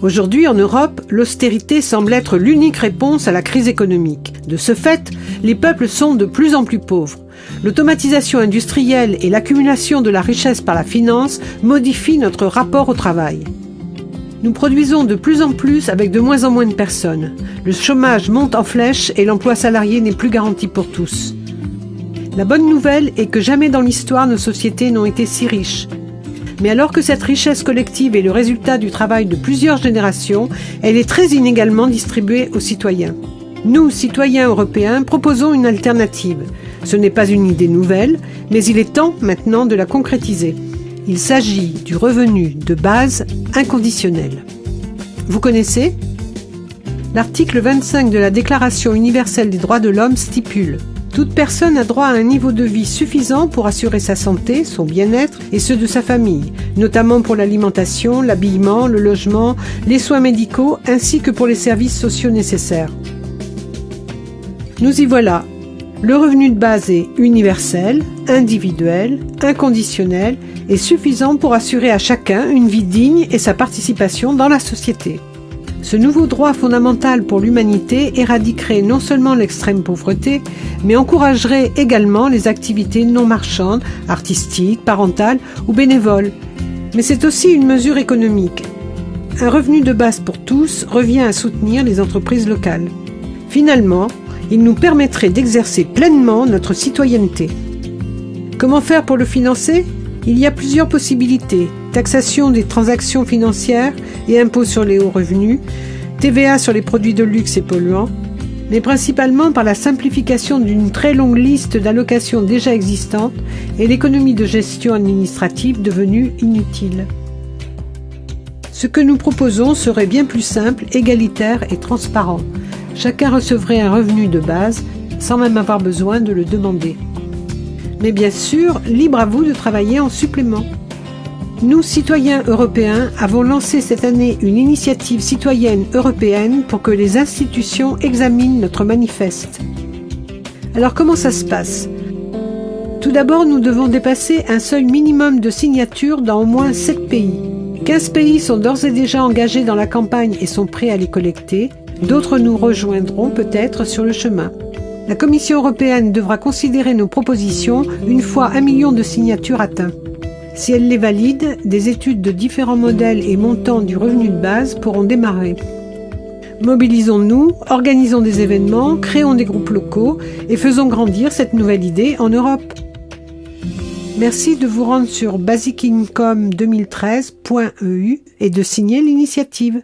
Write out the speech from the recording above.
Aujourd'hui, en Europe, l'austérité semble être l'unique réponse à la crise économique. De ce fait, les peuples sont de plus en plus pauvres. L'automatisation industrielle et l'accumulation de la richesse par la finance modifient notre rapport au travail. Nous produisons de plus en plus avec de moins en moins de personnes. Le chômage monte en flèche et l'emploi salarié n'est plus garanti pour tous. La bonne nouvelle est que jamais dans l'histoire nos sociétés n'ont été si riches. Mais alors que cette richesse collective est le résultat du travail de plusieurs générations, elle est très inégalement distribuée aux citoyens. Nous, citoyens européens, proposons une alternative. Ce n'est pas une idée nouvelle, mais il est temps maintenant de la concrétiser. Il s'agit du revenu de base inconditionnel. Vous connaissez ? L'article 25 de la Déclaration universelle des droits de l'homme stipule: toute personne a droit à un niveau de vie suffisant pour assurer sa santé, son bien-être et ceux de sa famille, notamment pour l'alimentation, l'habillement, le logement, les soins médicaux ainsi que pour les services sociaux nécessaires. Nous y voilà. Le revenu de base est universel, individuel, inconditionnel et suffisant pour assurer à chacun une vie digne et sa participation dans la société. Ce nouveau droit fondamental pour l'humanité éradiquerait non seulement l'extrême pauvreté, mais encouragerait également les activités non marchandes, artistiques, parentales ou bénévoles. Mais c'est aussi une mesure économique. Un revenu de base pour tous revient à soutenir les entreprises locales. Finalement, il nous permettrait d'exercer pleinement notre citoyenneté. Comment faire pour le financer ? Il y a plusieurs possibilités. Taxation des transactions financières et impôt sur les hauts revenus, TVA sur les produits de luxe et polluants, mais principalement par la simplification d'une très longue liste d'allocations déjà existantes et l'économie de gestion administrative devenue inutile. Ce que nous proposons serait bien plus simple, égalitaire et transparent. Chacun recevrait un revenu de base sans même avoir besoin de le demander. Mais bien sûr, libre à vous de travailler en supplément. Nous, citoyens européens, avons lancé cette année une initiative citoyenne européenne pour que les institutions examinent notre manifeste. Alors comment ça se passe ? Tout d'abord, nous devons dépasser un seuil minimum de signatures dans au moins 7 pays. 15 pays sont d'ores et déjà engagés dans la campagne et sont prêts à les collecter. D'autres nous rejoindront peut-être sur le chemin. La Commission européenne devra considérer nos propositions une fois 1 million de signatures atteints. Si elle les valide, des études de différents modèles et montants du revenu de base pourront démarrer. Mobilisons-nous, organisons des événements, créons des groupes locaux et faisons grandir cette nouvelle idée en Europe. Merci de vous rendre sur basicincome2013.eu et de signer l'initiative.